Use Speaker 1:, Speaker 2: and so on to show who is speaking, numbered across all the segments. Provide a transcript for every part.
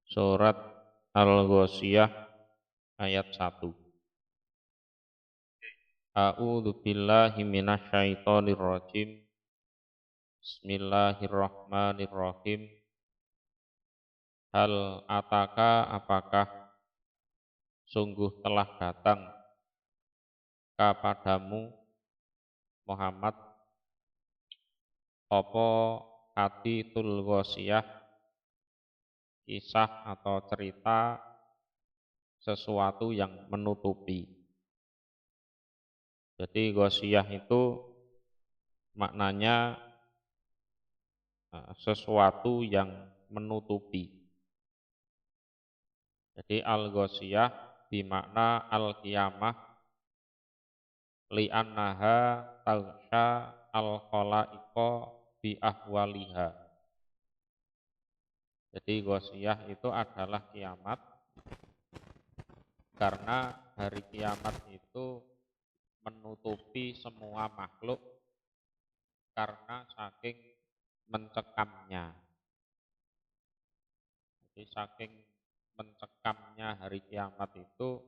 Speaker 1: Surat Al-Ghasyiyah ayat 1. A'udzu billahi minasyaitonir rajim. Bismillahirrahmanirrahim. Hal ataka, apakah sungguh telah datang kepadamu Muhammad apa hadithul ghasyiyah, kisah atau cerita sesuatu yang menutupi. Jadi ghasyiyah itu maknanya sesuatu yang menutupi. Jadi al-ghasyiyah bimakna al-qiyamah li'annaha taghsha al-khalaiqa bi ahwaliha. Jadi ghasyiyah itu adalah kiamat, karena hari kiamat itu menutupi semua makhluk karena saking mencekamnya. Jadi saking mencekamnya hari kiamat itu,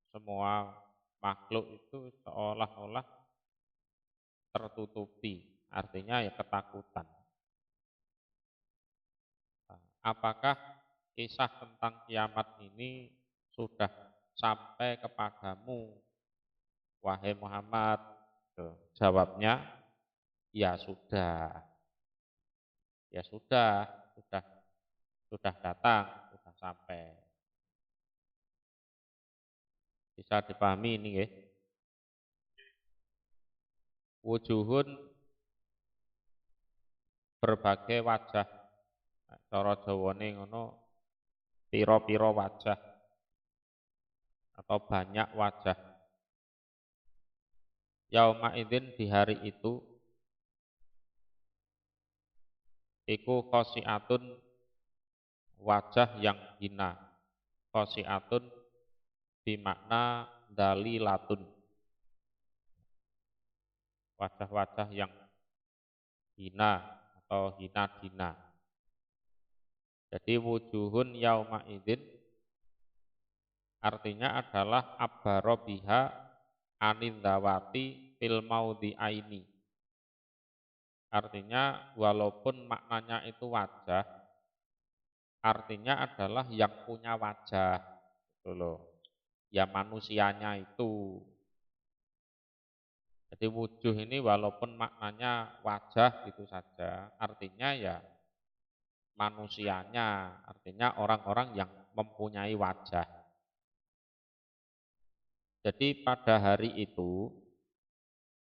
Speaker 1: semua makhluk itu seolah-olah tertutupi, artinya ya ketakutan. Apakah kisah tentang kiamat ini sudah sampai kepadamu, wahai Muhammad? Jawabnya, ya sudah. Ya sudah datang, sudah sampai. Bisa dipahami ini ya. Wujuhun, berbagai wajah. Cara Jawane ngono, piro-piro wajah atau banyak wajah. Yauma idzin, di hari itu, iku khosiatun, wajah yang hina. Khosiatun bimakna dalilatun, wajah-wajah yang hina atau hina-hina. Jadi wujuhun yauma idzin artinya adalah abbaro biha anindawati fil maudhi aini. Artinya walaupun maknanya itu wajah, artinya adalah yang punya wajah, gitu loh. Ya manusianya itu. Jadi wujuh ini walaupun maknanya wajah gitu saja, artinya ya manusianya, artinya orang-orang yang mempunyai wajah. Jadi pada hari itu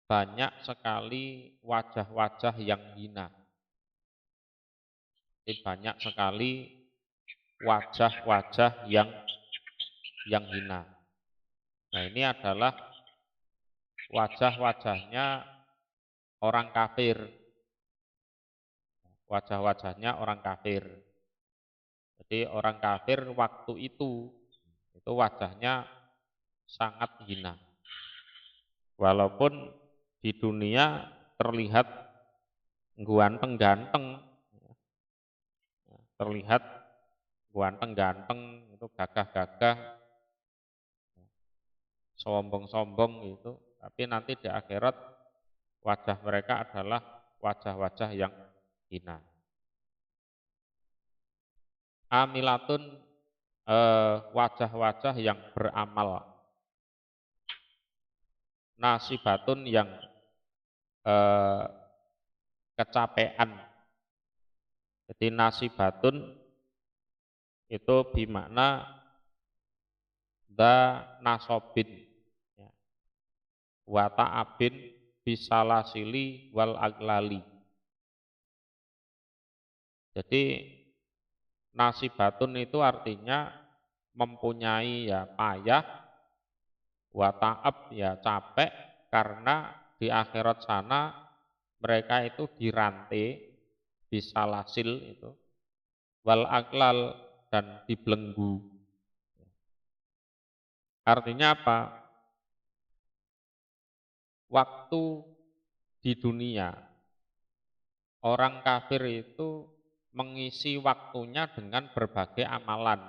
Speaker 1: banyak sekali wajah-wajah yang hina. Jadi banyak sekali wajah-wajah yang hina. Nah, ini adalah wajah-wajahnya orang kafir. Wajah-wajahnya orang kafir. Jadi orang kafir waktu itu wajahnya sangat hina. Walaupun di dunia terlihat ganteng-ganteng, terlihat ganteng-ganteng, itu gagah-gagah, sombong-sombong itu, tapi nanti di akhirat wajah mereka adalah wajah-wajah yang hina. Amilatun, wajah-wajah yang beramal. Nasibatun, yang kecapean. Jadi nasibatun itu bimakna da nasobin, wa ta'abin bisalasili wal aglali. Jadi nasibatun itu artinya mempunyai ya payah, wa ta'ab ya capek, karena di akhirat sana mereka itu dirantai, bisalasil itu, wal aglal, dan dibelenggu. Artinya apa? Waktu di dunia orang kafir itu mengisi waktunya dengan berbagai amalan.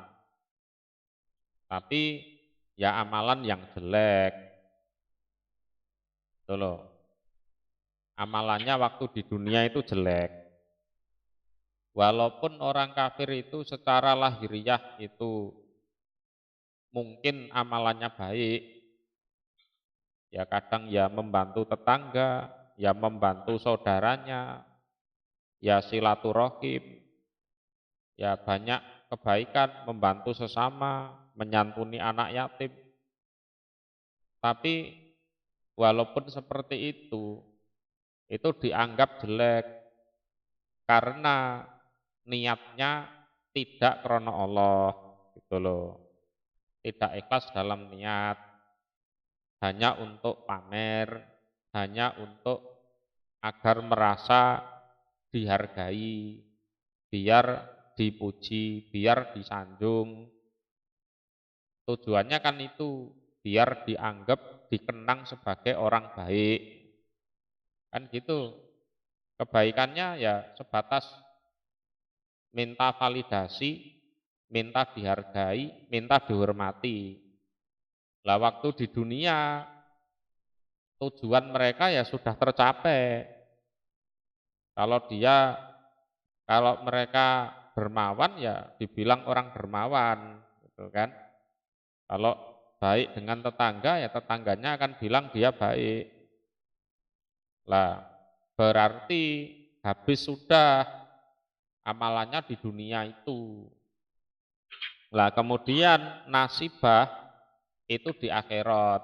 Speaker 1: Tapi ya amalan yang jelek. Gitu loh. Amalannya waktu di dunia itu jelek. Walaupun orang kafir itu secara lahiriah itu mungkin amalannya baik, ya kadang ya membantu tetangga, ya membantu saudaranya, ya silaturahim, ya banyak kebaikan, membantu sesama, menyantuni anak yatim. Tapi walaupun seperti itu dianggap jelek karena niatnya tidak krono Allah, gitu loh. Tidak ikhlas dalam niat, hanya untuk pamer, hanya untuk agar merasa dihargai, biar dipuji, biar disanjung. Tujuannya kan itu, biar dianggap, dikenang sebagai orang baik. Kan gitu. Kebaikannya ya sebatas minta validasi, minta dihargai, minta dihormati. Lah waktu di dunia tujuan mereka ya sudah tercapai. Kalau mereka dermawan ya dibilang orang dermawan, gitu kan. Kalau baik dengan tetangga ya tetangganya akan bilang dia baik. Lah berarti habis sudah amalannya di dunia itu. Lah kemudian nasibah itu di akhirat.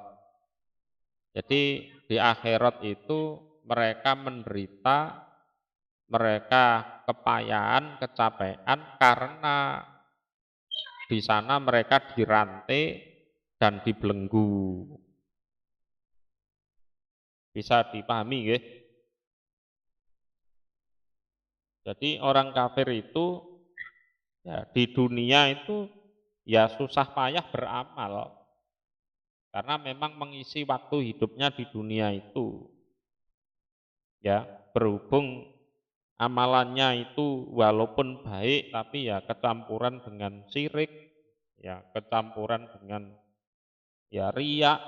Speaker 1: Jadi di akhirat itu mereka menderita, mereka kepayahan, kecapean karena di sana mereka dirantai dan dibelenggu. Bisa dipahami nggih? Jadi orang kafir itu ya, di dunia itu ya susah payah beramal. Karena memang mengisi waktu hidupnya di dunia itu. Ya, berhubung amalannya itu walaupun baik tapi ya kecampuran dengan syirik, ya kecampuran dengan ya riak,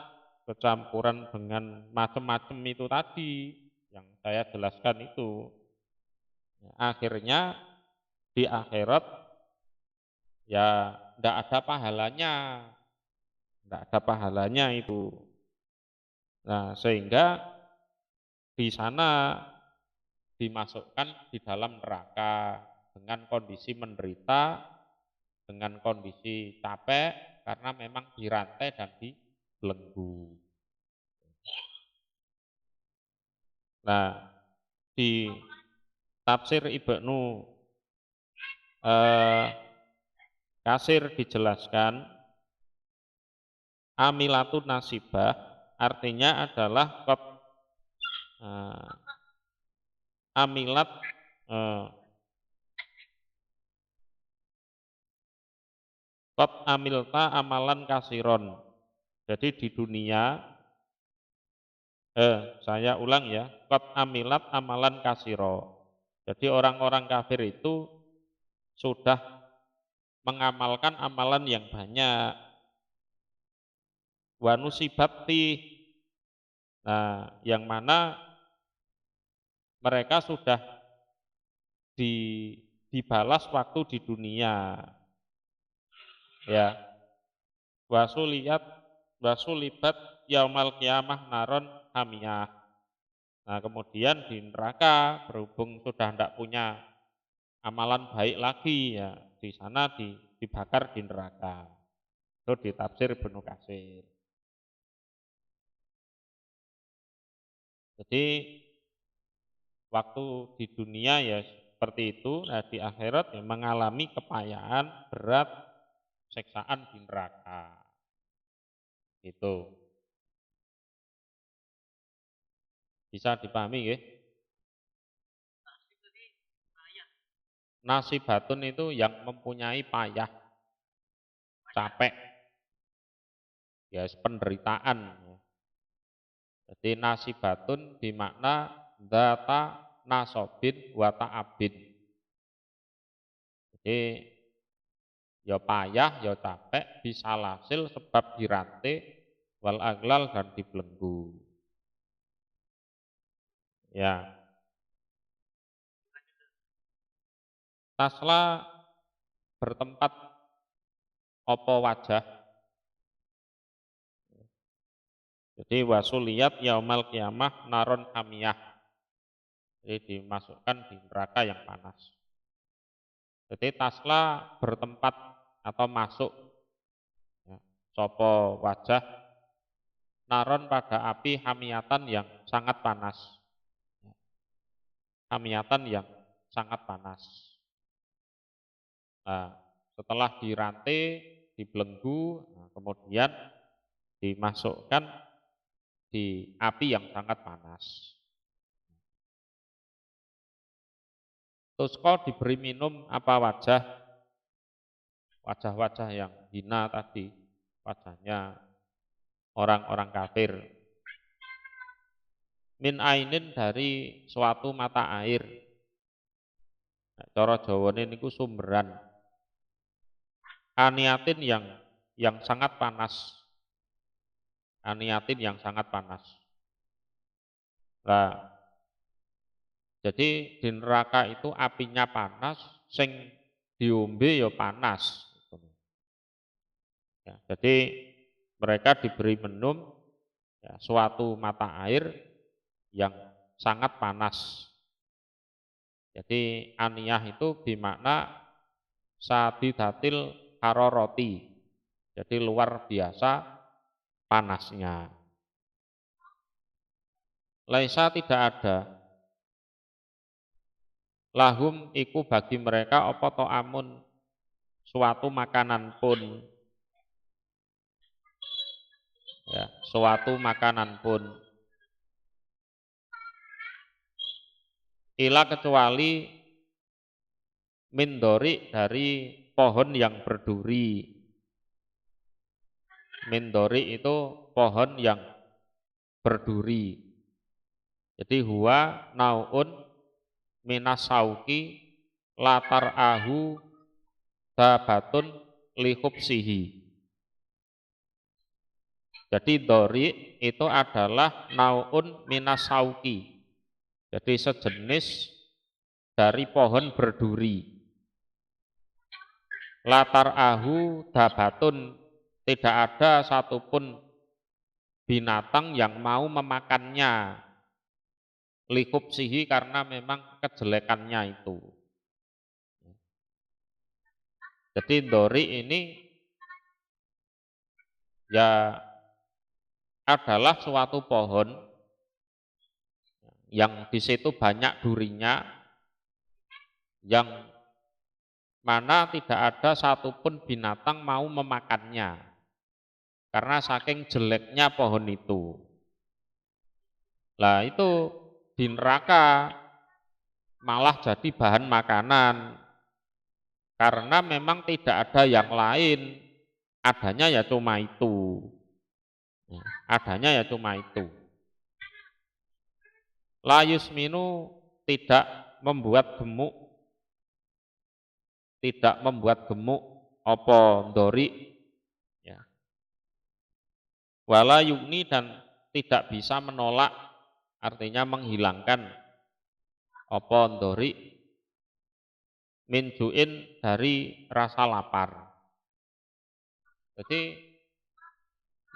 Speaker 1: kecampuran dengan macam-macam itu tadi yang saya jelaskan itu. Akhirnya di akhirat ya tidak ada pahalanya, tidak ada pahalanya itu. Nah, sehingga di sana dimasukkan di dalam neraka dengan kondisi menderita, dengan kondisi capek karena memang dirantai dan dibelenggu. Nah, di tafsir Ibnu Katsir dijelaskan amilatun nasibah artinya adalah amilat kot amilta amalan kasiron. Jadi di dunia saya ulang ya, kot amilat amalan kasiro. Jadi orang-orang kafir itu sudah mengamalkan amalan yang banyak. Wanusibati, nah yang mana mereka sudah dibalas waktu di dunia. Ya, wasulibat yaumal kiamah naron hamiyah. Nah kemudian di neraka berhubung sudah tidak punya amalan baik lagi ya di sana dibakar di neraka. Itu ditafsir Ibnu Katsir. Jadi waktu di dunia ya seperti itu, nah di akhirat ya mengalami kepayahan berat, siksaan di neraka. Itu bisa dipahami ya? Nasibatun itu yang mempunyai payah, capek, ya penderitaan. Jadi nasibatun dimakna data nasobin wa ta'abin. Jadi ya payah, ya capek, bisa hasil sebab dirantai wal aglal dan dibelenggu. Ya. Tasla bertempat opo wajah. Jadi wasuliyat yaumal qiyamah naron hamiyah. Jadi dimasukkan di neraka yang panas. Jadi tasla bertempat atau masuk ya, sopo wajah naron pada api hamiyatan yang sangat panas. Hamiyatan yang sangat panas. Nah, setelah dirantai, dibelenggu, nah, kemudian dimasukkan di api yang sangat panas. Terus kau diberi minum apa wajah-wajah yang hina tadi, wajahnya orang-orang kafir. Min ainin dari suatu mata air. Nah, cara Jawane niku sumberan. Aniatin yang sangat panas. Aniatin yang sangat panas. Nah, jadi di neraka itu apinya panas, sing diombe ya panas. Ya, jadi mereka diberi minum ya, suatu mata air yang sangat panas. Jadi aniyah itu bermakna sadidatil haroroti. Jadi luar biasa panasnya. Laisa tidak ada. Lahum iku bagi mereka apa to'amun suatu makanan pun. Ya, suatu makanan pun. Ila kecuali mindori dari pohon yang berduri. Mindori itu pohon yang berduri. Jadi huwa naun minasauki latar ahu dabatun lihubsihi. Jadi dori itu adalah naun minasauki. Jadi sejenis dari pohon berduri. Latar ahu dabatun, tidak ada satupun binatang yang mau memakannya. Likupsihi karena memang kejelekannya itu. Jadi dori ini ya adalah suatu pohon yang di situ banyak durinya, yang mana tidak ada satupun binatang mau memakannya karena saking jeleknya pohon itu. Lah itu di neraka malah jadi bahan makanan karena memang tidak ada yang lain, adanya ya cuma itu. Adanya ya cuma itu. Layus minu tidak membuat gemuk, opo ndori, ya. Wala yugni dan tidak bisa menolak, artinya menghilangkan opo ndori minjuin dari rasa lapar. Jadi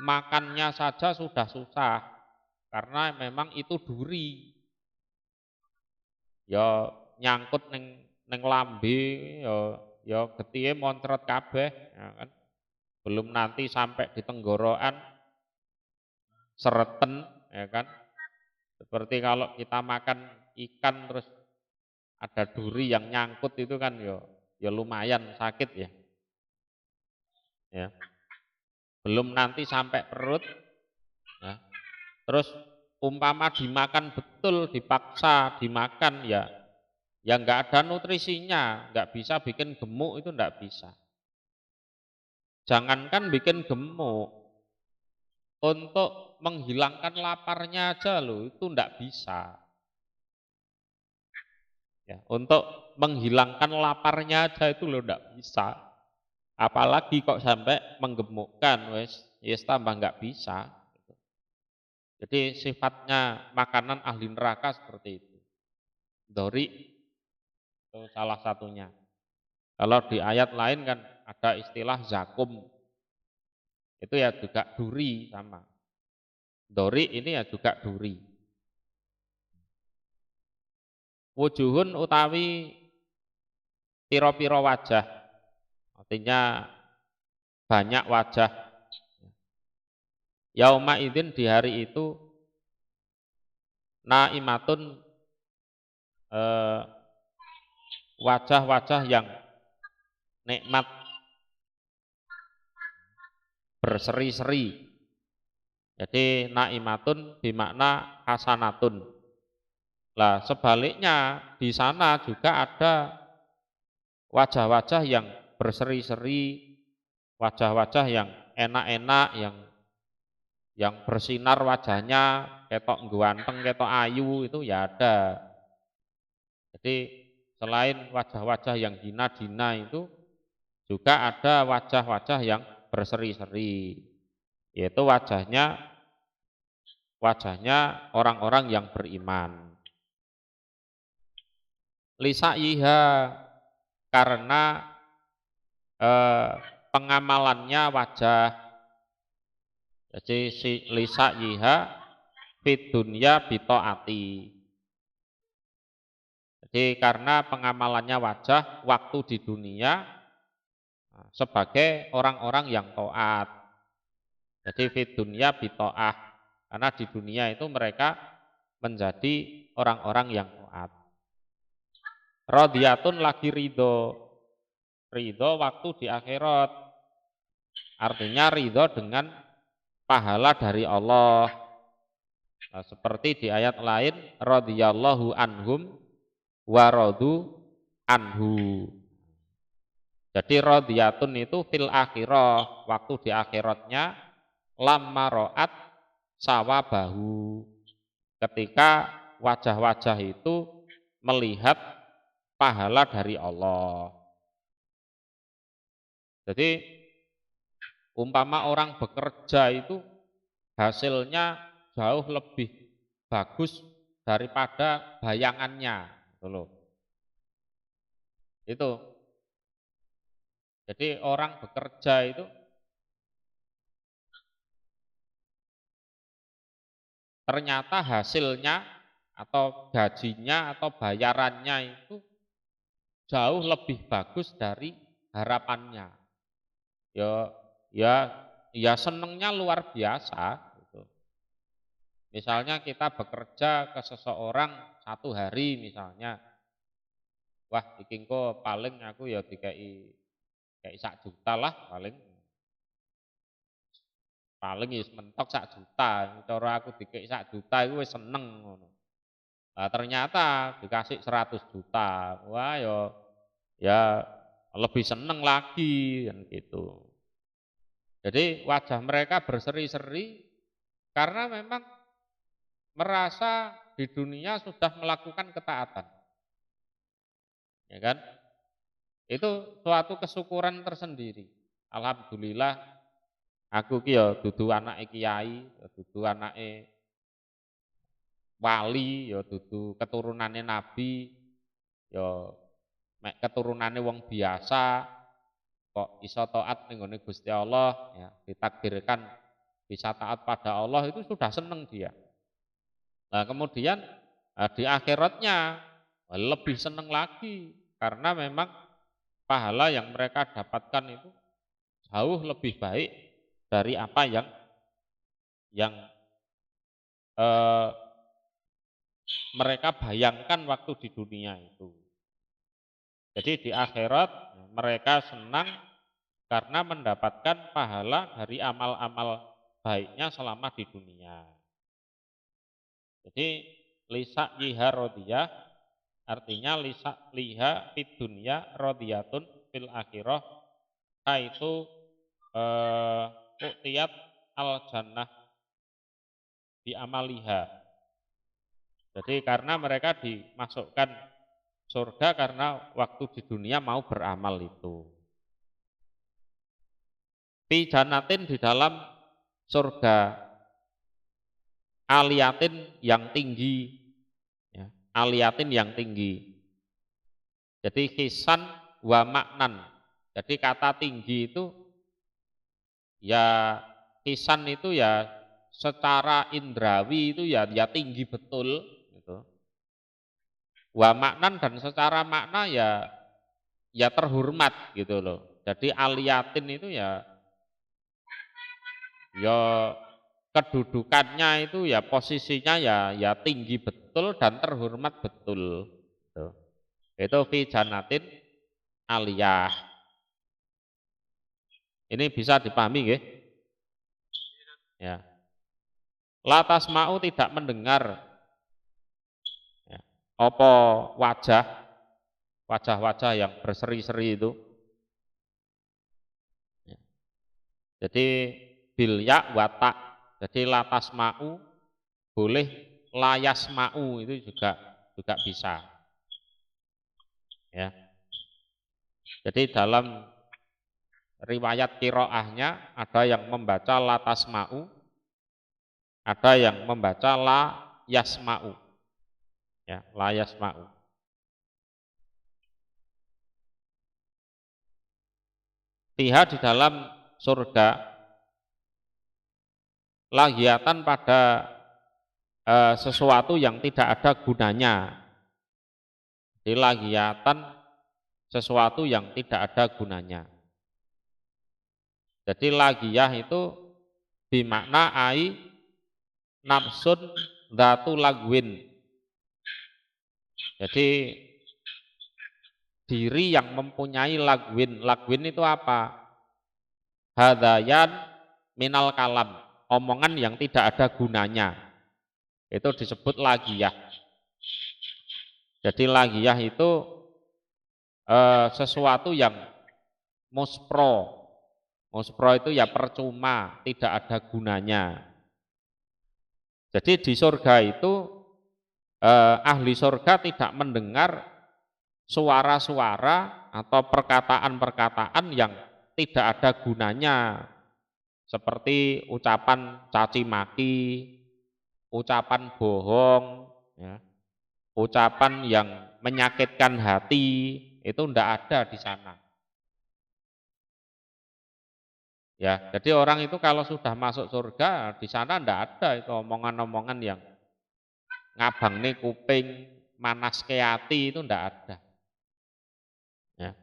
Speaker 1: makannya saja sudah susah karena memang itu duri. Ya nyangkut neng lambe, ya getihe moncret kabeh, ya kan. Belum nanti sampai di tenggorokan sereten, ya kan. Seperti kalau kita makan ikan terus ada duri yang nyangkut itu kan ya lumayan sakit ya. Ya. Belum nanti sampai perut, ya. Terus umpama dimakan betul, dipaksa dimakan ya nggak ada nutrisinya, nggak bisa bikin gemuk, itu nggak bisa. Jangankan bikin gemuk, untuk menghilangkan laparnya aja loh itu nggak bisa. Ya, untuk menghilangkan laparnya aja itu loh enggak bisa. Apalagi kok sampai menggemukkan, wes tambah enggak bisa. Jadi sifatnya makanan ahli neraka seperti itu. Dori itu salah satunya. Kalau di ayat lain kan ada istilah zakum. Itu ya juga duri sama. Dori ini ya juga duri. Wujuhun utawi piro-piro wajah. Artinya banyak wajah. Yauma idzin di hari itu naimatun wajah-wajah yang nikmat berseri-seri. Jadi naimatun bimakna hasanatun. Lah sebaliknya di sana juga ada wajah-wajah yang berseri-seri, wajah-wajah yang enak-enak, yang bersinar wajahnya, ketok ganteng, ketok ayu itu ya ada. Jadi selain wajah-wajah yang hina-hina itu juga ada wajah-wajah yang berseri-seri, yaitu wajahnya orang-orang yang beriman. Lisaiha karena pengamalannya wajah. Jadi si lisaiha fid dunya bitaati. Jadi karena pengamalannya wajah waktu di dunia sebagai orang-orang yang taat. Jadi fid dunya bitaah. Karena di dunia itu mereka menjadi orang-orang yang taat. Radiyatun lagi ridho. Ridho waktu di akhirat. Artinya ridho dengan pahala dari Allah. Nah, seperti di ayat lain, radhiyallahu anhum wa radu anhu. Jadi radiyatun itu fil akhirah, waktu di akhiratnya lamma ro'at sawabahu. Ketika wajah-wajah itu melihat pahala dari Allah. Jadi umpama orang bekerja itu hasilnya jauh lebih bagus daripada bayangannya, gitu loh. Itu. Jadi orang bekerja itu ternyata hasilnya atau gajinya atau bayarannya itu jauh lebih bagus dari harapannya. Ya senengnya luar biasa. Gitu. Misalnya kita bekerja ke seseorang 1 hari misalnya, wah ikingko paling aku ya dikai 1 juta lah paling ya mentok 1 juta. Cara aku dikai 1 juta itu wis seneng ngono. Nah, ternyata dikasih 100 juta. Wah ya lebih seneng lagi kan gitu. Jadi wajah mereka berseri-seri karena memang merasa di dunia sudah melakukan ketaatan. Ya kan? Itu suatu kesyukuran tersendiri. Alhamdulillah aku ki ya dudu anake kiai, ya dudu anake wali, ya dudu keturunane nabi, ya mek keturunane wong biasa kok iso taat ning gone Gusti Allah, ya ditakdirkan bisa taat pada Allah itu sudah seneng dia. Nah, kemudian di akhiratnya lebih seneng lagi karena memang pahala yang mereka dapatkan itu jauh lebih baik dari apa yang mereka bayangkan waktu di dunia itu. Jadi di akhirat mereka senang karena mendapatkan pahala dari amal-amal baiknya selama di dunia. Jadi lisa yiha rodiyah artinya lisa liha fid dunya rodiyatun fil akhirah kaitu u'tiyat al jannah di amaliha. Jadi karena mereka dimasukkan surga karena waktu di dunia mau beramal itu. Fi jannatin di dalam surga, aliyatin yang tinggi, ya, aliyatin yang tinggi. Jadi hisan wa maknan. Jadi kata tinggi itu ya hisan itu ya secara indrawi itu ya tinggi betul gitu. Wa maknan dan secara makna ya terhormat gitu loh. Jadi aliyatin itu ya kedudukannya itu ya posisinya ya tinggi betul dan terhormat betul. Gitu. Itu fi jannatin aliyah. Ini bisa dipahami nggih? Ya. La tasma'u tidak mendengar ya, apa wajah-wajah yang berseri-seri itu. Ya. Jadi bil ya wa ta. Jadi la tasma'u boleh la yasma'u itu juga bisa. Ya. Jadi dalam riwayat qiraahnya ada yang membaca la tasma'u, ada yang membaca la yasma'u. Ya, la yasma'u. Fiha di dalam surga lagiatan pada sesuatu yang tidak ada gunanya. Jadi lagiatan sesuatu yang tidak ada gunanya. Jadi lagiyah itu bimakna ai nafsun datu lagwin. Jadi diri yang mempunyai lagwin. Lagwin itu apa? Hadayan minal kalam. Omongan yang tidak ada gunanya. Itu disebut lagiyah. Jadi lagiyah itu sesuatu yang muspro. Muspro itu ya percuma, tidak ada gunanya. Jadi di surga itu ahli surga tidak mendengar suara-suara atau perkataan-perkataan yang tidak ada gunanya, seperti ucapan caci maki, ucapan bohong, ya, ucapan yang menyakitkan hati, itu tidak ada di sana. Ya, jadi orang itu kalau sudah masuk surga di sana tidak ada itu omongan-omongan yang ngabang nih kuping, manas ke hati itu tidak ada. Ya.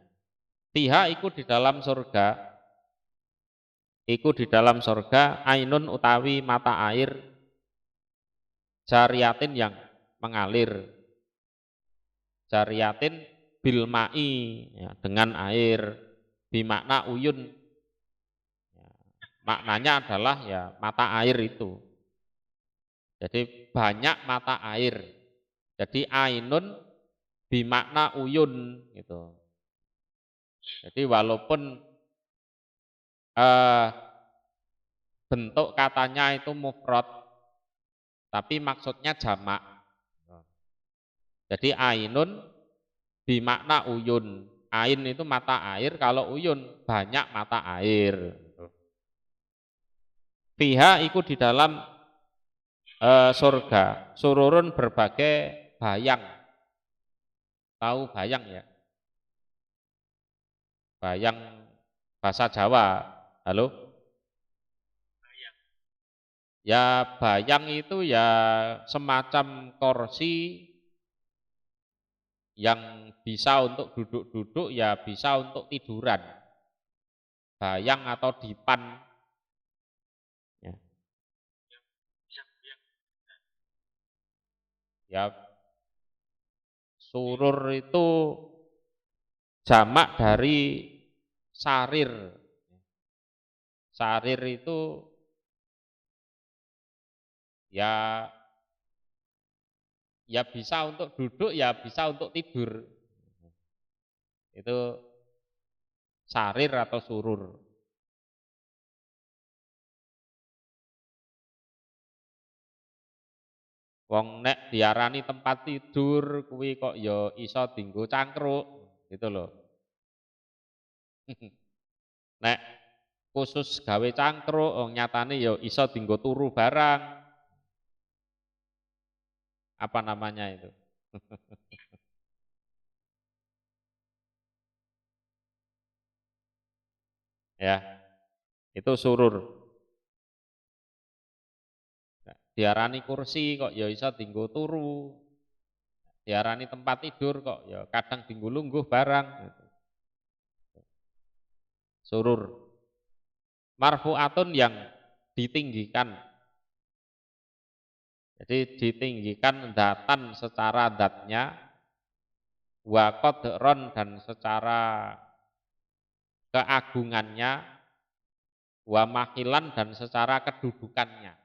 Speaker 1: Tiha ikut di dalam surga, ikut di dalam surga ainun utawi mata air jariatin yang mengalir, jariatin bilmai ya, dengan air, bimakna uyun. Ya, maknanya adalah ya mata air itu. Jadi banyak mata air. Jadi ainun bimakna uyun gitu. Jadi walaupun bentuk katanya itu mufrad, tapi maksudnya jamak. Jadi ainun bimakna uyun. Ain itu mata air, kalau uyun banyak mata air. Fiha ikut di dalam surga, sururun berbagai bayang. Tahu bayang ya? Bayang bahasa Jawa. Halo? Ya bayang itu ya semacam kursi yang bisa untuk duduk-duduk, ya bisa untuk tiduran. Bayang atau dipan. Ya, ya surur itu jamak dari sarir. Sarir itu ya bisa untuk duduk, ya bisa untuk tidur. Itu sarir atau surur. Wong nek diarani tempat tidur kuwi kok ya iso dienggo cangkruk gitu loh. Nek khusus gawe cangkruk nyatane ya iso dienggo turu barang. Apa namanya itu? Ya, itu surur. Diarani kursi kok ya iso dienggo turu. Diarani tempat tidur kok ya kadang dienggo lungguh barang gitu. Surur. Marfu'atun yang ditinggikan. Jadi ditinggikan datan secara datnya, wa qadron dan secara keagungannya, wa makilan dan secara kedudukannya.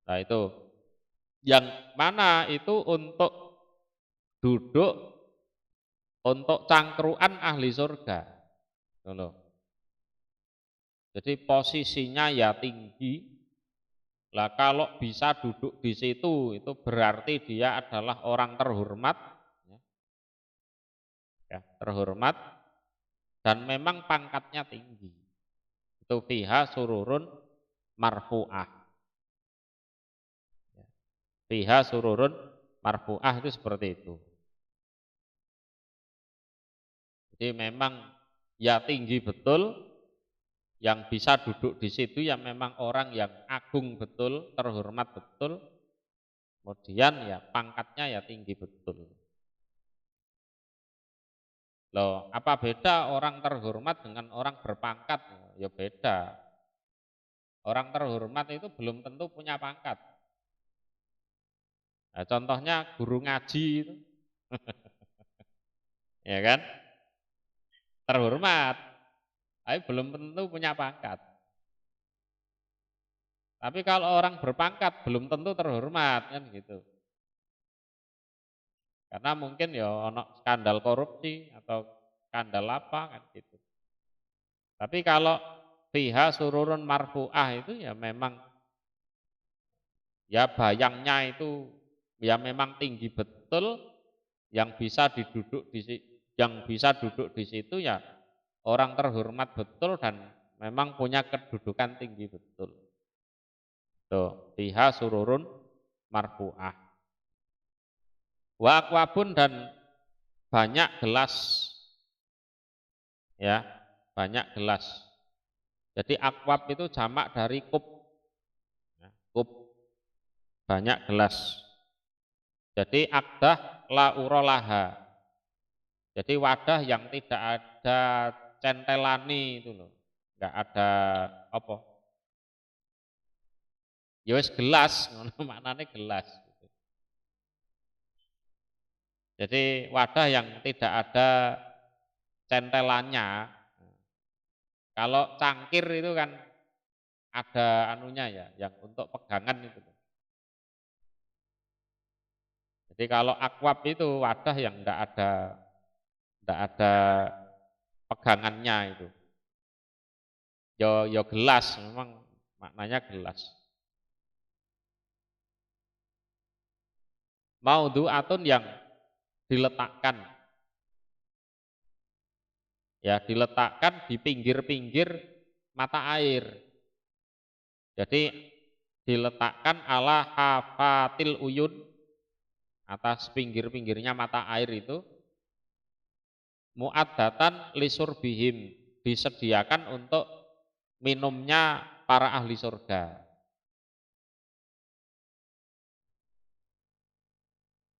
Speaker 1: Nah itu yang mana itu untuk duduk untuk cangkruan ahli surga. Jadi posisinya ya tinggi. Lah kalau bisa duduk di situ itu berarti dia adalah orang terhormat, ya, terhormat dan memang pangkatnya tinggi. Itu fiha sururun marfu'ah. Fiha sururun marfu'ah itu seperti itu. Jadi memang ya tinggi betul, yang bisa duduk di situ yang memang orang yang agung betul, terhormat betul, kemudian ya pangkatnya ya tinggi betul. Loh, apa beda orang terhormat dengan orang berpangkat? Ya beda. Orang terhormat itu belum tentu punya pangkat. Nah, contohnya guru ngaji itu, ya kan? Terhormat, tapi belum tentu punya pangkat. Tapi kalau orang berpangkat belum tentu terhormat kan gitu. Karena mungkin ya ono skandal korupsi atau skandal apa kan gitu. Tapi kalau fiha sururun marfu'ah itu ya memang ya bayangnya itu ya memang tinggi betul, yang bisa duduk di situ ya orang terhormat betul dan memang punya kedudukan tinggi betul. Tuh, fiha sururun marfu'ah. Wa akwabun dan banyak gelas. Ya, banyak gelas. Jadi akwab itu jamak dari kup. Ya, kup, banyak gelas. Jadi akdah la urolaha. Jadi wadah yang tidak ada centelani itu loh. Enggak ada apa? Ya wis gelas, ngono maknane gelas. Jadi wadah yang tidak ada centelannya. Kalau cangkir itu kan ada anunya ya, yang untuk pegangan itu. Jadi kalau akwab itu wadah yang enggak ada pegangannya itu. Yo gelas, memang maknanya gelas. Maudhu'atun yang diletakkan. Ya, diletakkan di pinggir-pinggir mata air. Jadi diletakkan ala hafatil uyun, atas pinggir-pinggirnya mata air itu, mu'addatan bihim, disediakan untuk minumnya para ahli surga.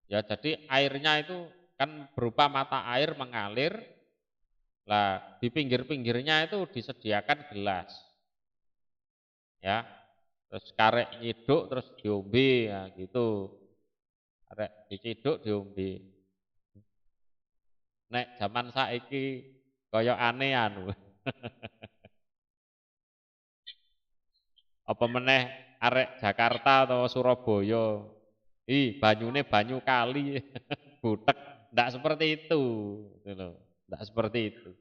Speaker 1: Ya, jadi airnya itu kan berupa mata air mengalir. Lah, di pinggir-pinggirnya itu disediakan gelas. Ya. Terus karek nyiduk terus diombe ya gitu. Karek diciduk diombe. Nek zaman saiki kaya aneh anu. Apa meneh arek Jakarta atau Surabaya. Banyune banyu kali. Butek, ndak seperti itu, gitu. Ndak seperti itu.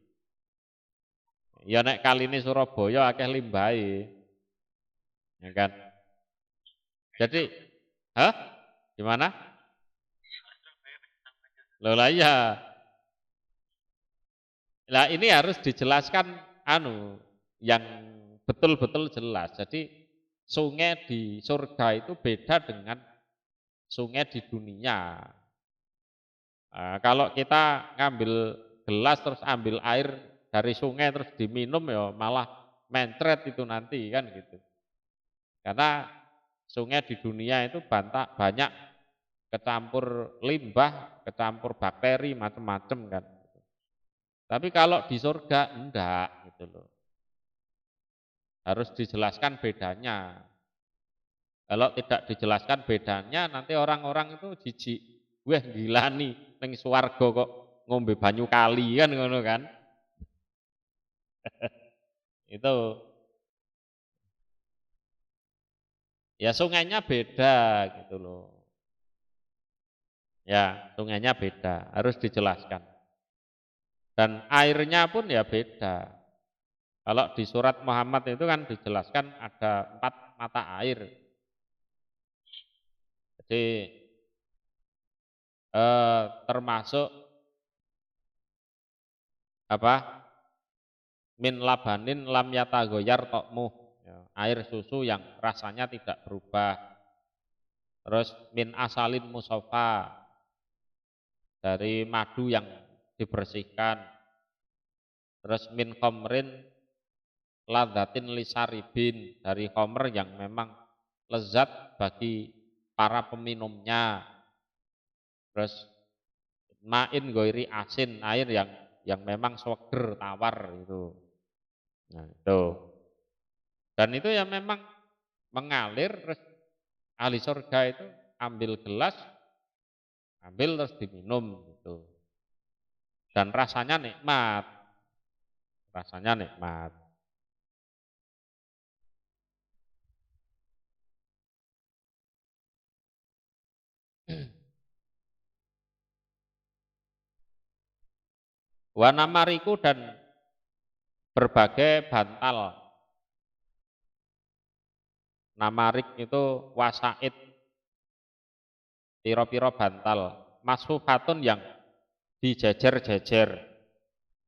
Speaker 1: Ya nek kaline Surabaya akeh limbahe. ya kan? Jadi, hah? Gimana? Loh lah iya. Nah ini harus dijelaskan yang betul-betul jelas. Jadi sungai di surga itu beda dengan sungai di dunia. Nah, kalau kita ngambil gelas terus ambil air dari sungai terus diminum ya malah mencret itu nanti kan gitu. Karena sungai di dunia itu banyak kecampur limbah, kecampur bakteri macam-macam kan. Tapi kalau di surga enggak gitu loh. Harus dijelaskan bedanya. Kalau tidak dijelaskan bedanya nanti orang-orang itu jijik. Wah gila nih, ning swarga kok ngombe banyu kali kan ngono kan. Itu ya sungainya beda gitu loh. Ya, sungainya beda, harus dijelaskan. Dan airnya pun ya beda. Kalau di surat Muhammad itu kan dijelaskan ada 4 mata air. Jadi termasuk apa? Min labanin lam yatagoyar tokmuh. Ya, air susu yang rasanya tidak berubah. Terus min asalin musofa, dari madu yang dibersihkan. Terus min khomrin ladatin lisaribin, dari khomer yang memang lezat bagi para peminumnya. Terus main goiri asin, air yang memang seger tawar itu. Nah, itu. Dan itu ya memang mengalir terus ahli surga itu ambil gelas, ambil terus diminum gitu. Dan rasanya nikmat. Rasanya nikmat. Wanamariku dan berbagai bantal. Namarik itu wasaid, piro-piro bantal. Masfufatun yang dijejer-jejer,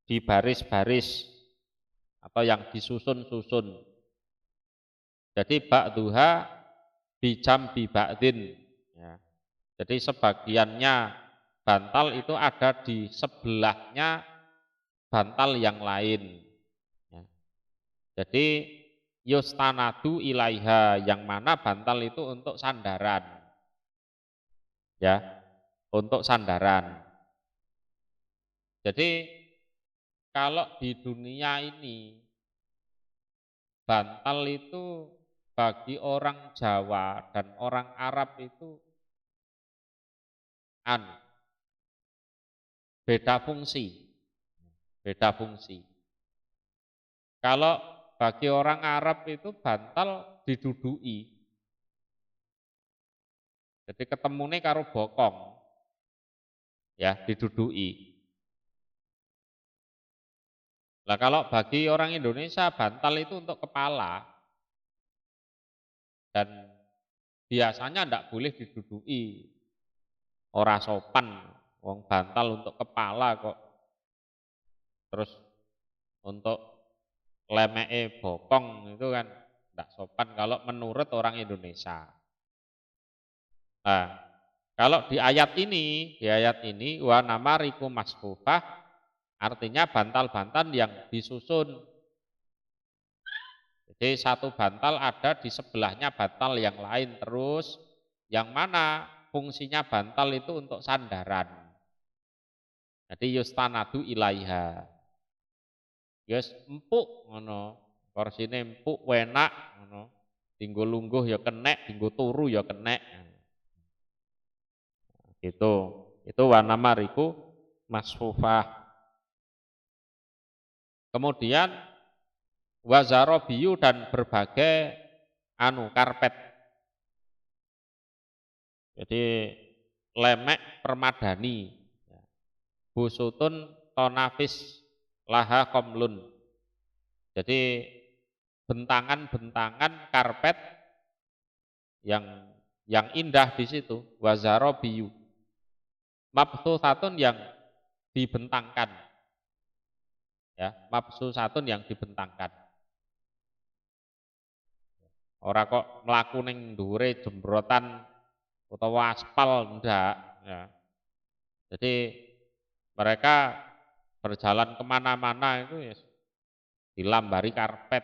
Speaker 1: di baris-baris, atau yang disusun-susun. Jadi ba'duha bijam biba'din. Ya. Jadi sebagiannya bantal itu ada di sebelahnya bantal yang lain. Ya. Jadi yustanadu ilaiha, yang mana bantal itu untuk sandaran. Ya, untuk sandaran. Jadi kalau di dunia ini bantal itu bagi orang Jawa dan orang Arab itu beda fungsi. Beda fungsi. Kalau bagi orang Arab itu bantal didudui. Jadi ketemune karo bokong. Ya, didudui. Nah, kalau bagi orang Indonesia bantal itu untuk kepala. Dan biasanya tidak boleh didudui. Ora sopan, wong bantal untuk kepala kok. Terus untuk lemeke bokong itu kan tidak sopan kalau menurut orang Indonesia. Nah, kalau di ayat ini wa namariku masfufah, artinya bantal-bantal yang disusun. Jadi satu bantal ada di sebelahnya bantal yang lain terus, yang mana fungsinya bantal itu untuk sandaran. Jadi yustanadu ilaiha. Yus empuk ngono, korsine empuk enak ngono. Dinggo lungguh ya kenek, dinggo turu ya kenek. Gitu. Itu warna mariku masfufah. Kemudian wazarobiyu dan berbagai karpet. Jadi lemek permadani. Busutun tonafis laha komlun. Jadi bentangan-bentangan karpet yang indah di situ, wazarobiyu. Mabsusatun yang dibentangkan. Ya, mabsusatun yang dibentangkan. Ora kok mlaku ning dhuwure jembrotan utawa aspal ndak. Ya. Jadi mereka berjalan kemana-mana itu ya dilambari karpet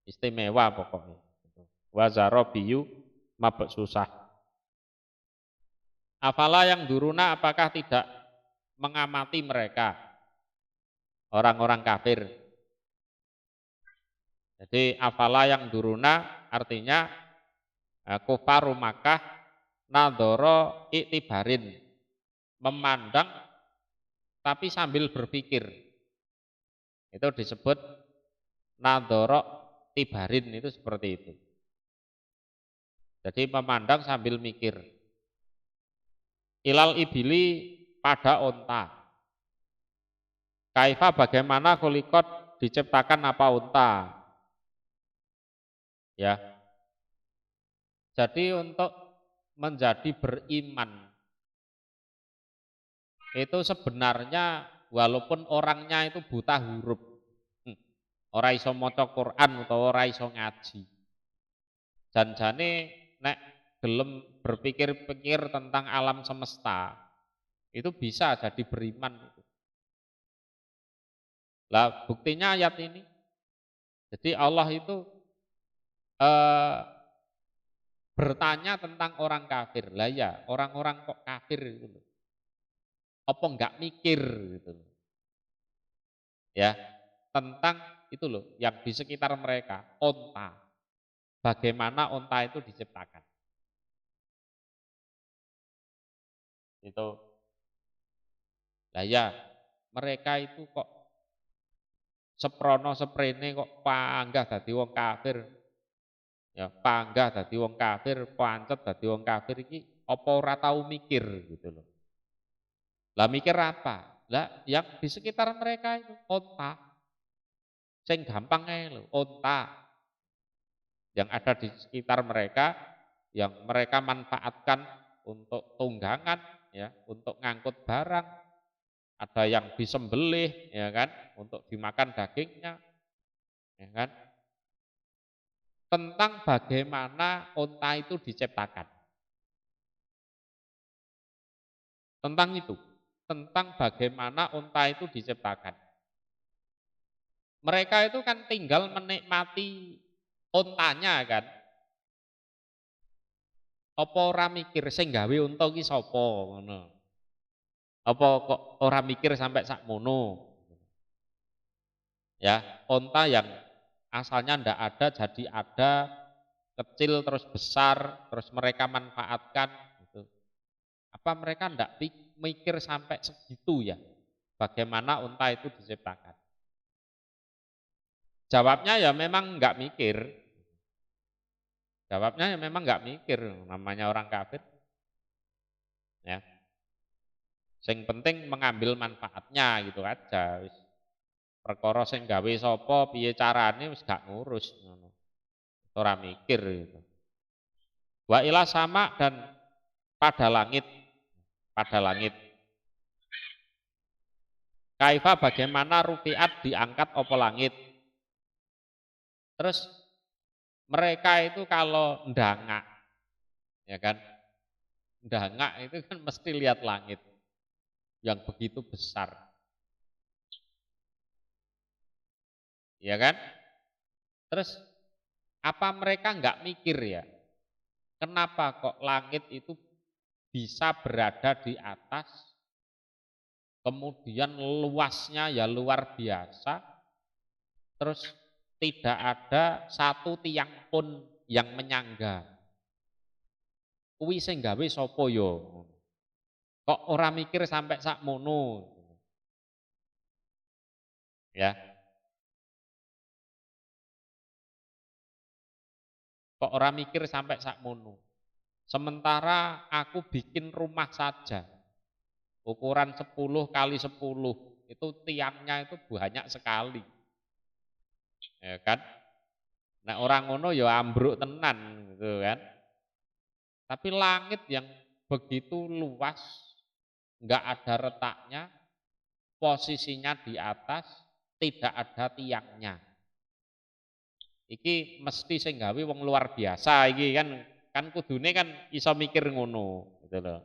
Speaker 1: istimewa pokoknya. Wazarobiyu mabuk susah. Afala yang duruna apakah tidak mengamati mereka orang-orang kafir. Jadi afala yang duruna artinya kufaru Makkah nadoro iktibarin, memandang tapi sambil berpikir. Itu disebut nadoro tibarin, itu seperti itu. Jadi memandang sambil mikir. Ilal ibili pada onta. Kaifa bagaimana kulikot diciptakan apa onta. Ya. Jadi untuk menjadi beriman itu sebenarnya walaupun orangnya itu buta huruf, ora iso maca Quran utawa ora iso ngaji, janjane nek gelem berpikir-pikir tentang alam semesta itu bisa jadi beriman. Lah buktinya ayat ini. Jadi Allah itu bertanya tentang orang kafir. Lah ya, orang-orang kok kafir itu loh. Apa enggak mikir gitu loh. Ya, tentang itu loh yang di sekitar mereka, onta. Bagaimana onta itu diciptakan. Itu. Lah ya, mereka itu kok seprono seprene kok panggah dadi wong kafir. Ya, panggah dadi wong kafir, pancet dadi wong kafir iki apa ora tau mikir gitu loh. Lah mikir apa? Lah yang di sekitar mereka itu onta. Sing gampang ae lho, onta. Yang ada di sekitar mereka yang mereka manfaatkan untuk tunggangan ya, untuk ngangkut barang, ada yang disembelih ya kan, untuk dimakan dagingnya. Ya kan? Tentang bagaimana onta itu diciptakan. Tentang itu, tentang bagaimana onta itu diciptakan. Mereka itu kan tinggal menikmati ontanya kan. Apa ora mikir sing gawe unta ki sapa ngono. Apa kok ora mikir sampai sakmono. Ya, onta yang asalnya ndak ada jadi ada, kecil terus besar, terus mereka manfaatkan gitu. Apa mereka ndak mikir sampai segitu ya? Bagaimana onta itu diciptakan? Jawabnya ya memang nggak mikir. Jawabnya ya memang nggak mikir, namanya orang kafir. Ya. Sing penting mengambil manfaatnya gitu aja. Perkara sing gawe sapa, piye carane wis gak ngurus ngono. Ora mikir gitu. Wa ila sama dan pada langit. Pada langit. Kaifa bagaimana rufiat diangkat opo langit. Terus mereka itu kalau ndangak, ya kan, ndangak itu kan mesti lihat langit yang begitu besar, ya kan? Terus apa mereka nggak mikir ya, kenapa kok langit itu bisa berada di atas, kemudian luasnya ya luar biasa, terus tidak ada satu tiang pun yang menyangga. Kuwi sing gawe sapa ya? Kok ora mikir sampai sakmono? Ya. Kok ora mikir sampai sakmono? Sementara aku bikin rumah saja. Ukuran 10 kali 10, itu tiangnya itu banyak sekali. Ya kan? Nek orang ngono ya ambruk tenan gitu kan. Tapi langit yang begitu luas, enggak ada retaknya, posisinya di atas, tidak ada tiangnya. Iki mesti sing gawe wong luar biasa iki kan kudune kan iso mikir ngono gitu loh.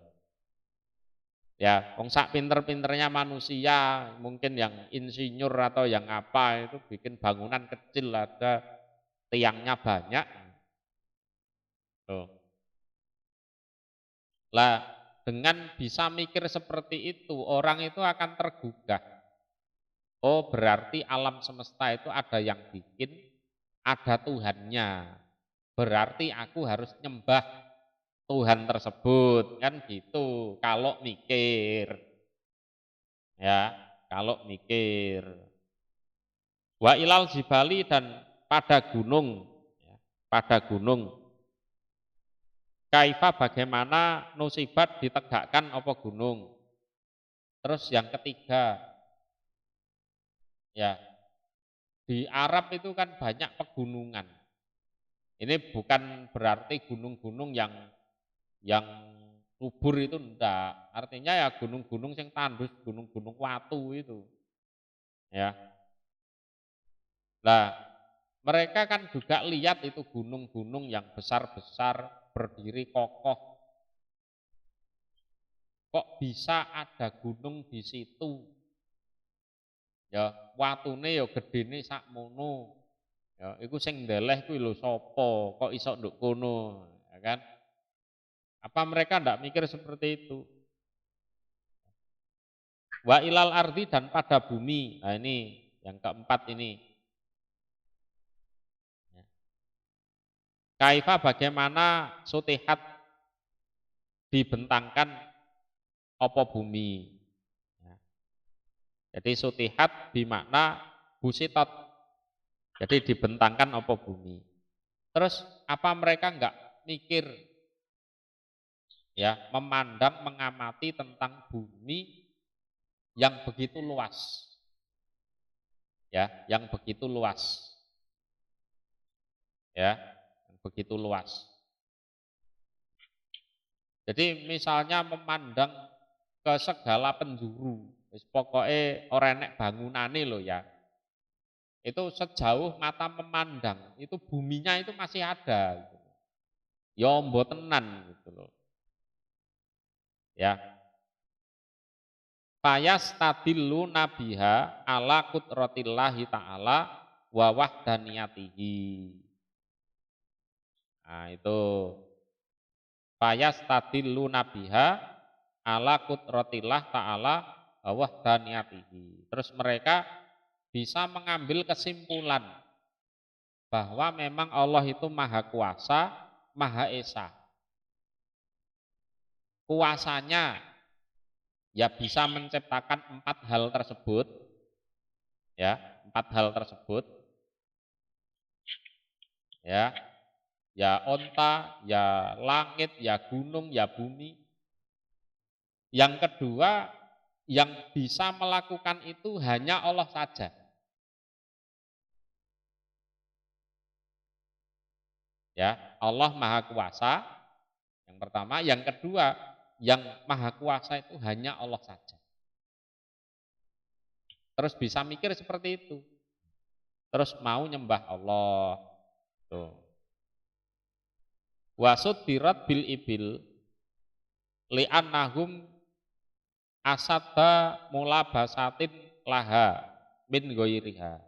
Speaker 1: Ya, wong sak pinter-pinternya manusia, mungkin yang insinyur atau yang apa itu bikin bangunan kecil ada tiangnya banyak. Tuh. Lah, dengan bisa mikir seperti itu, orang itu akan tergugah. Oh, berarti alam semesta itu ada yang bikin, ada Tuhannya. Berarti aku harus nyembah Tuhan tersebut, kan gitu. Kalau mikir, ya, kalau mikir. Wa ilal jibali dan pada gunung, ya, pada gunung. Kaifa bagaimana nusibat ditegakkan apa gunung. Terus yang ketiga, ya, di Arab itu kan banyak pegunungan. Ini bukan berarti gunung-gunung yang subur itu enggak. Artinya ya gunung-gunung yang tandus, gunung-gunung watu itu. Ya. Nah, mereka kan juga lihat itu gunung-gunung yang besar-besar berdiri kokoh. Kok bisa ada gunung di situ? Ya, watune ya gedene sakmono. Ya, iku sing ndeleh kuwi lho sapa? Kok iso nduk kono, ya kan? Apa mereka ndak mikir seperti itu? Wa ilal ardi dan pada bumi. Nah ini yang keempat ini. Kaifa bagaimana sutihat dibentangkan apa bumi. Jadi sutihat bimakna busitot. Jadi dibentangkan apa bumi. Terus apa mereka enggak mikir ya, memandang, mengamati tentang bumi yang begitu luas. Ya, yang begitu luas. Ya, yang begitu luas. Jadi misalnya memandang ke segala penjuru, pokoknya orang enek bangunane loh ya. Itu sejauh mata memandang, itu buminya itu masih ada. Gitu. Ya tenan gitu loh. Ya. Payas tadillu nabiha ala kudratillahi ta'ala wa wahdaniyatihi. Nah itu payas tadillu nabiha ala kudratillah ta'ala wa wahdaniyatihi. Terus mereka bisa mengambil kesimpulan bahwa memang Allah itu maha kuasa, maha esa. Kuasanya ya bisa menciptakan 4 hal tersebut, ya 4 hal tersebut, ya onta, ya langit, ya gunung, ya bumi. Yang kedua, yang bisa melakukan itu hanya Allah saja. Ya, Allah Maha Kuasa. Yang pertama, yang kedua, yang Maha Kuasa itu hanya Allah saja. Terus bisa mikir seperti itu. Terus mau nyembah Allah. Tuh. Wasud dirat bil ibil li'annahum asaba mulabasatin laha min ghairiha.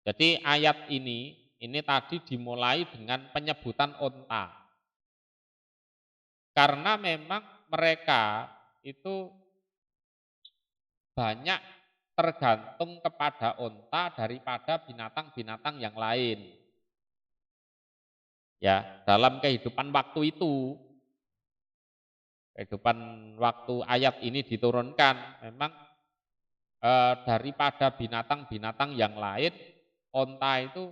Speaker 1: Jadi ayat ini tadi dimulai dengan penyebutan onta. Karena memang mereka itu banyak tergantung kepada onta daripada binatang-binatang yang lain. Ya, dalam kehidupan waktu itu, kehidupan waktu ayat ini diturunkan, memang daripada binatang-binatang yang lain, onta itu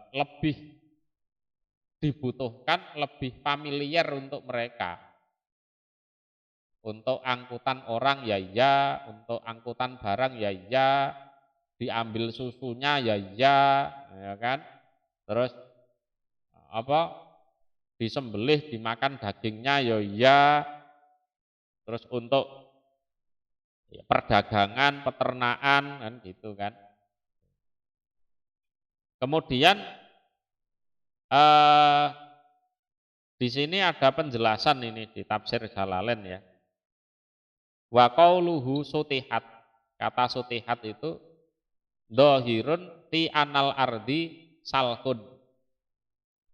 Speaker 1: lebih dibutuhkan, lebih familiar untuk mereka. Untuk angkutan orang ya iya, untuk angkutan barang ya iya, diambil susunya ya iya, ya kan? Terus disembelih dimakan dagingnya ya iya. Terus untuk perdagangan, peternakan kan gitu kan. Kemudian di sini ada penjelasan ini di tafsir Jalalain ya. Wa qauluhu sutihat. Kata sutihat itu dhahirun ti anal ardi salkun.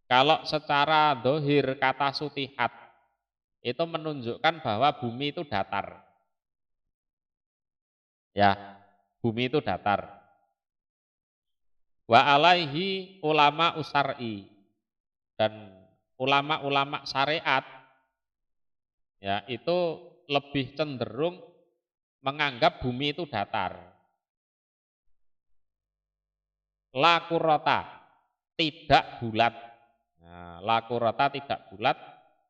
Speaker 1: Kalau secara dohir kata sutihat itu menunjukkan bahwa bumi itu datar. Ya, bumi itu datar. Wa alaihi ulama usar'i, dan ulama-ulama syariat ya itu lebih cenderung menganggap bumi itu datar. La kurrota, tidak bulat. Nah, la kurrota tidak bulat,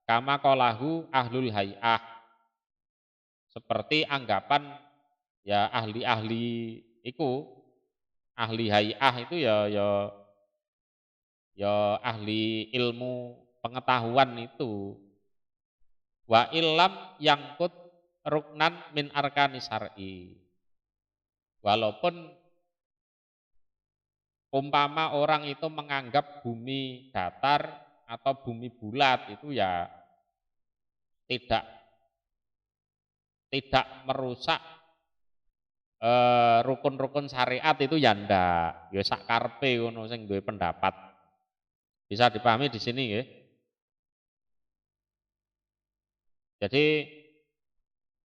Speaker 1: kama qalahu ahlul hay'ah. Seperti anggapan ya ahli-ahli itu, ahli hay'ah itu ya ahli ilmu pengetahuan itu. Wa illam yangkut ruknan min arkani syar'i. Walaupun umpama orang itu menganggap bumi datar atau bumi bulat itu ya tidak merusak rukun-rukun syariat itu ya ndak. Ya sak karepe ngono sing duwe pendapat. Bisa dipahami di sini ya. Jadi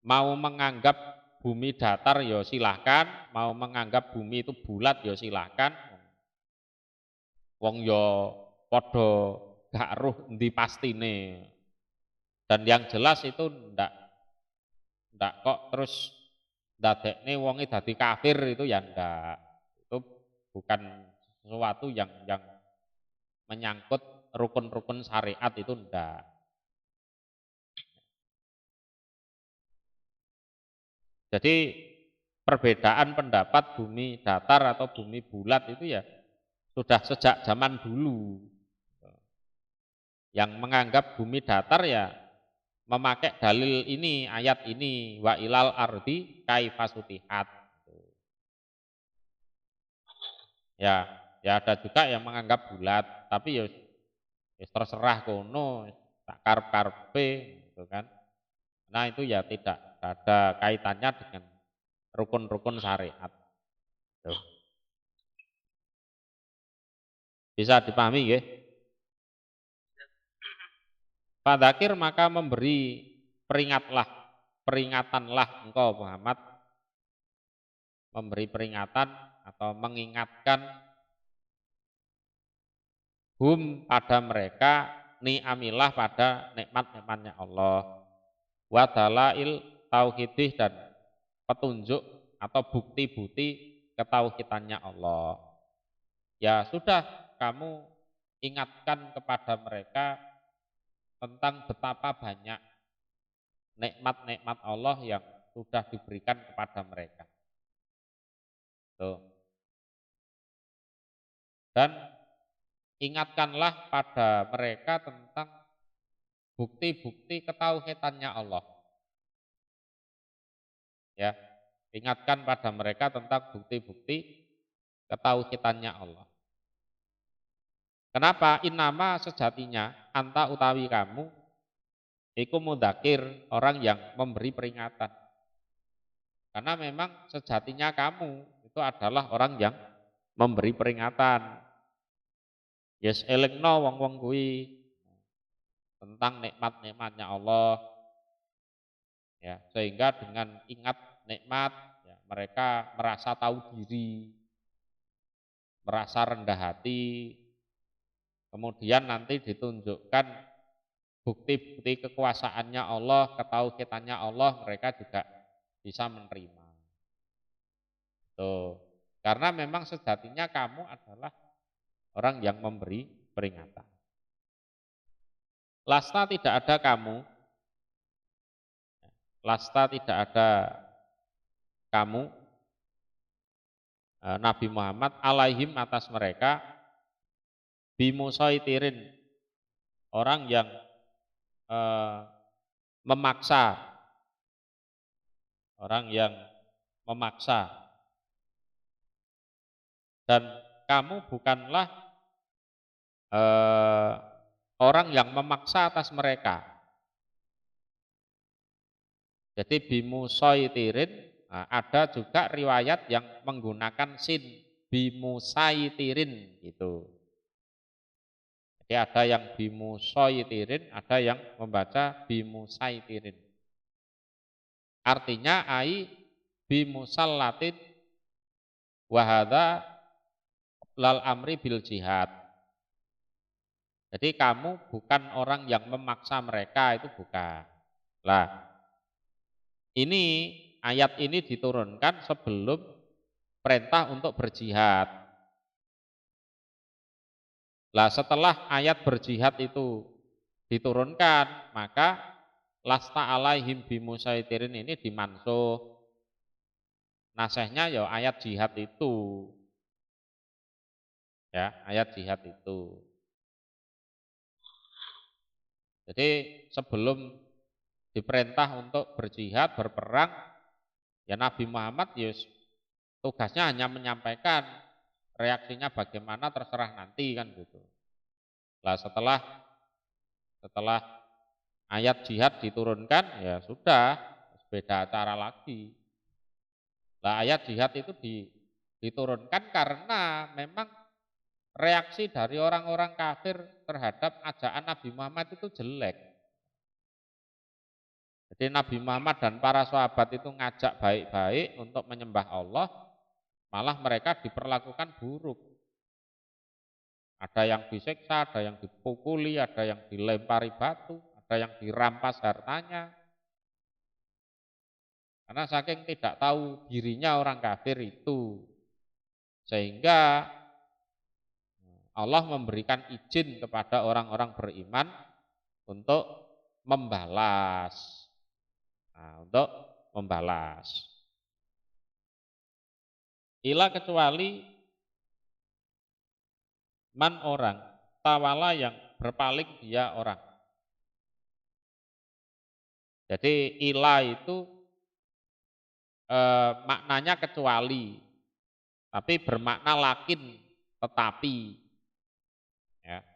Speaker 1: mau menganggap bumi datar ya silahkan, mau menganggap bumi itu bulat ya silahkan. Wong ya padha gak roh endi pastine. Dan yang jelas itu ndak kok terus ndadekne wonge dadi kafir itu ya ndak. Itu bukan sesuatu yang menyangkut rukun-rukun syariat itu ndak. Jadi perbedaan pendapat bumi datar atau bumi bulat itu ya sudah sejak zaman dulu. Yang menganggap bumi datar ya memakai dalil ini, ayat ini, wa ilal ardi kaifa sutihat. Ya, ya ada juga yang menganggap bulat, tapi ya terserah kono, tak karep-karepe gitu kan. Nah, itu ya tidak ada kaitannya dengan rukun-rukun syariat. Tuh. Bisa dipahami ya? Fadzakir maka memberi peringatanlah engkau Muhammad, memberi peringatan atau mengingatkan pada mereka ni'amillah pada nikmat-nikmatnya Allah, wa dalail tauhidih dan petunjuk atau bukti-bukti ketauhidannya Allah. Ya sudah, kamu ingatkan kepada mereka tentang betapa banyak nikmat-nikmat Allah yang sudah diberikan kepada mereka. Tuh. Dan ingatkanlah pada mereka tentang bukti-bukti ketauhidannya Allah. Ya, ingatkan pada mereka tentang bukti-bukti ketauhidannya Allah. Kenapa? Innama sejatinya anta utawi kamu iku mudakir, orang yang memberi peringatan. Karena memang sejatinya kamu itu adalah orang yang memberi peringatan. Yes elingno wong-wong kuwi tentang nikmat-nikmatnya Allah. Ya, sehingga dengan ingat nikmat ya, mereka merasa tahu diri, merasa rendah hati. Kemudian nanti ditunjukkan bukti-bukti kekuasaannya Allah, ketauhidannya Allah, mereka juga bisa menerima. Tuh. Karena memang sejatinya kamu adalah orang yang memberi peringatan. Lasta tidak ada kamu, lasta tidak ada kamu, Nabi Muhammad alaihim atas mereka bimusaitirin, orang yang memaksa, orang yang memaksa, dan kamu bukanlah orang yang memaksa atas mereka. Jadi bimusaitirin, ada juga riwayat yang menggunakan sin, bimusaitirin gitu. Jadi ada yang bimusaitirin, ada yang membaca bimusaitirin. Artinya ai bimusallatin wahada lal amri bil jihad. Jadi kamu bukan orang yang memaksa mereka, itu bukan. Lah, ini ayat ini diturunkan sebelum perintah untuk berjihad. Lah setelah ayat berjihad itu diturunkan, maka lasta alaihim bimusaitirin ini dimansuh. Nasehnya ya ayat jihad itu. Ya, ayat jihad itu. Jadi sebelum diperintah untuk berjihad, berperang, ya Nabi Muhammad ya tugasnya hanya menyampaikan, reaksinya bagaimana terserah nanti kan gitu. Lah setelah ayat jihad diturunkan, ya sudah, beda cara lagi. Lah ayat jihad itu diturunkan karena memang reaksi dari orang-orang kafir terhadap ajakan Nabi Muhammad itu jelek. Jadi Nabi Muhammad dan para sahabat itu ngajak baik-baik untuk menyembah Allah, malah mereka diperlakukan buruk. Ada yang disiksa, ada yang dipukuli, ada yang dilempari batu, ada yang dirampas hartanya. Karena saking tidak tahu dirinya orang kafir itu, sehingga Allah memberikan izin kepada orang-orang beriman untuk membalas. Untuk membalas. Ila kecuali man orang, tawala yang berpaling dia orang. Jadi ila itu maknanya kecuali, tapi bermakna lakin, tetapi. Ya.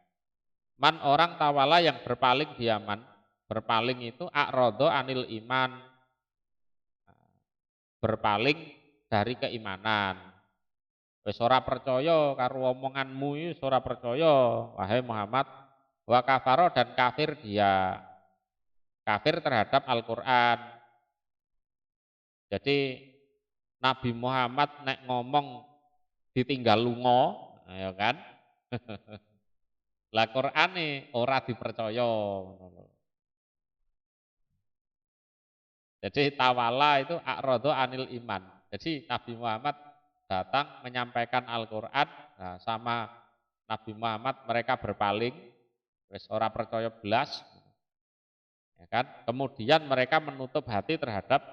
Speaker 1: Man orang tawala yang berpaling dia man, berpaling itu a'rodho anil iman, berpaling dari keimanan. Wis ora percaya karo omonganmu iki, ora percaya wahai Muhammad, wa kafaro, dan kafir dia. Kafir terhadap Al-Qur'an. Jadi Nabi Muhammad nek ngomong ditinggal lunga, ya kan? Lah Qur'ane ora dipercaya. Jadi tawala itu a'rodho anil iman. Jadi Nabi Muhammad datang menyampaikan Al-Quran, nah, sama Nabi Muhammad mereka berpaling, wis ora percaya belas, ya kan? Kemudian mereka menutup hati terhadap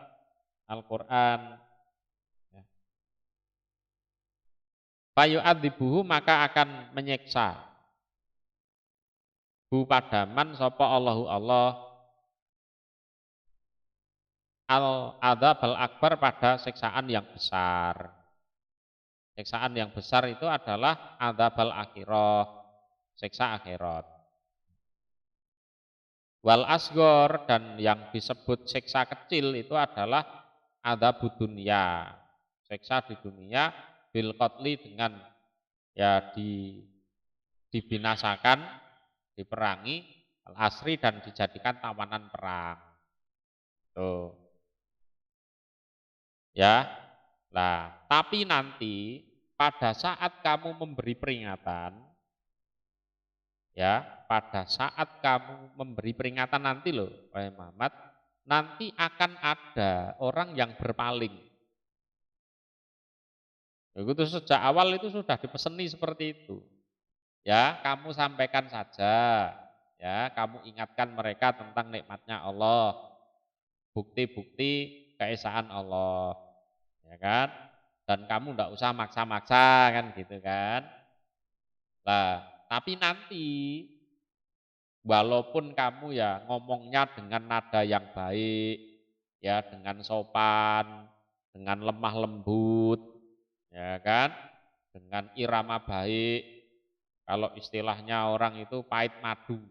Speaker 1: Al-Quran. Ya. Fayu'adzibuhu, maka akan menyiksa hu padaman sapa Allahu Allah al-adzab al-akbar, pada siksaan yang besar. Siksaan yang besar itu adalah adzabal akhirah, siksa akhirat. Wal asgor, dan yang disebut siksa kecil itu adalah adzabud dunya, siksa di dunia, bil qatli, dengan ya dibinasakan, diperangi, al asri, dan dijadikan tawanan perang. Tuh. Ya. Nah, tapi nanti pada saat kamu memberi peringatan, ya, pada saat kamu memberi peringatan nanti loh, wahai Muhammad, nanti akan ada orang yang berpaling. Begitu sejak awal itu sudah dipeseni seperti itu. Ya, kamu sampaikan saja, ya, kamu ingatkan mereka tentang nikmatnya Allah, bukti-bukti keesaan Allah, ya kan? dan kamu ndak usah maksa-maksa kan gitu kan. Nah, tapi nanti walaupun kamu ya ngomongnya dengan nada yang baik, ya dengan sopan, dengan lemah lembut, ya kan, dengan irama baik. Kalau istilahnya orang itu pahit madu,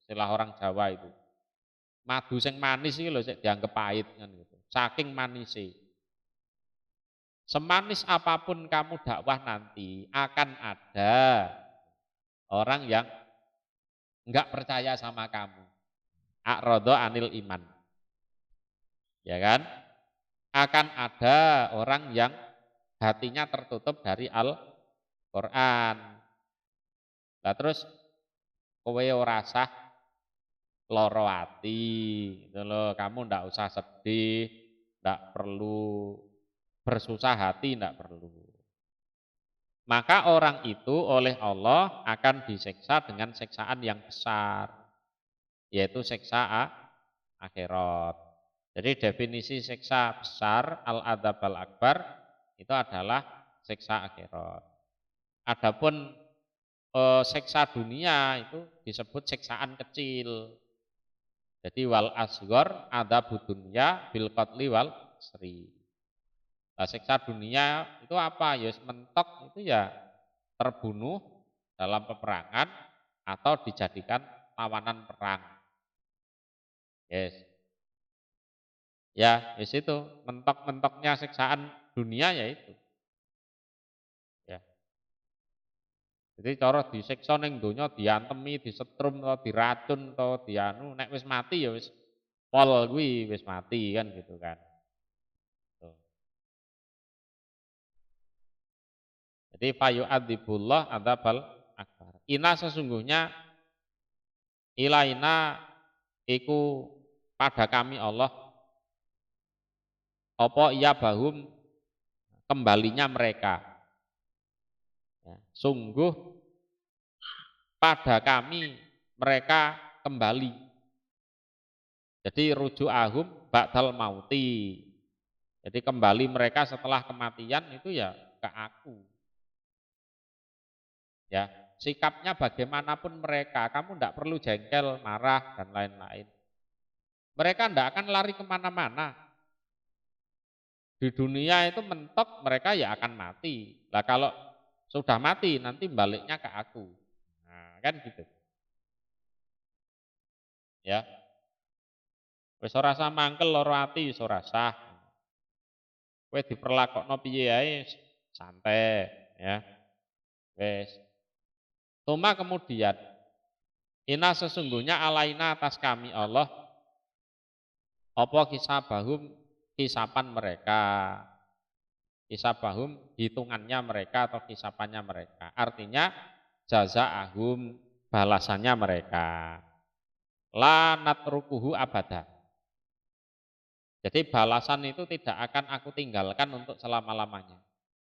Speaker 1: istilah orang Jawa itu. Madu sing manis iki lho sik dianggap pahit kan gitu. Saking manisnya. Semanis apapun kamu dakwah nanti akan ada orang yang enggak percaya sama kamu. A'radha anil iman. Ya kan? Akan ada orang yang hatinya tertutup dari Al-Qur'an. Nah terus kowe ora sah loro ati, gitu loh. Kamu ndak usah sedih, ndak perlu bersusah hati, ndak perlu. Maka orang itu oleh Allah akan disiksa dengan siksaan yang besar, yaitu siksa akhirat. Jadi definisi siksa besar al-adzab al-akbar itu adalah siksa akhirat. Adapun siksa dunia itu disebut siksaan kecil. Jadi wal asghar adzabud dunya bil qatli wal sri. Nah, siksa dunia itu apa? Ya mentok itu ya terbunuh dalam peperangan atau dijadikan tawanan perang. Yes. Ya, yes itu mentok-mentoknya siksaan dunia ya itu. Ya. Jadi cara disiksa ning donya diantemi, disetrum atau diracun atau dianu nek wis mati ya wis pol kuwi wis mati kan gitu kan. Tuh. Jadi fayu'adzibullah adzabal akbar. Ina sesungguhnya ilaina iku pada kami Allah apa iya bahum kembalinya mereka. Ya, sungguh pada kami mereka kembali. Jadi rujuk ahum ba'dal mauti. Jadi kembali mereka setelah kematian itu ya ke aku. Ya, sikapnya bagaimanapun mereka, kamu tidak perlu jengkel, marah dan lain-lain. Mereka tidak akan lari kemana-mana. Di dunia itu mentok mereka ya akan mati. Lah kalau sudah mati nanti baliknya ke aku. Nah, kan gitu. Ya. Wis ora usah mangkel lara ati wis ora sah. Kowe diperlakokno piye ae santai ya. Wis. Tuma kemudian ina sesungguhnya alaina atas kami Allah apa kisabahum kisapan mereka. Kisabahum hitungannya mereka atau kisapannya mereka. Artinya jazaahum balasannya mereka. La natrukuhu abada. Jadi balasan itu tidak akan aku tinggalkan untuk selama-lamanya.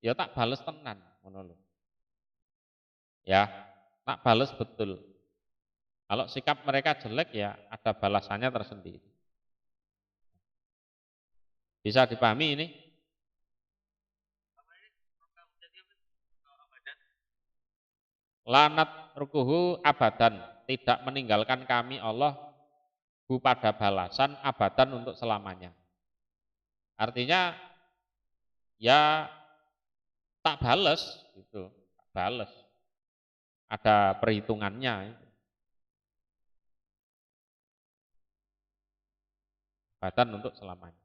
Speaker 1: Ya tak bales tenan ngono lho. Ya, tak bales betul. Kalau sikap mereka jelek ya ada balasannya tersendiri. Bisa dipahami ini? Lanat rukuhu abadan, tidak meninggalkan kami Allah bu pada balasan abadan untuk selamanya. Artinya ya tak bales gitu, tak bales. Ada perhitungannya. Abadan untuk selamanya.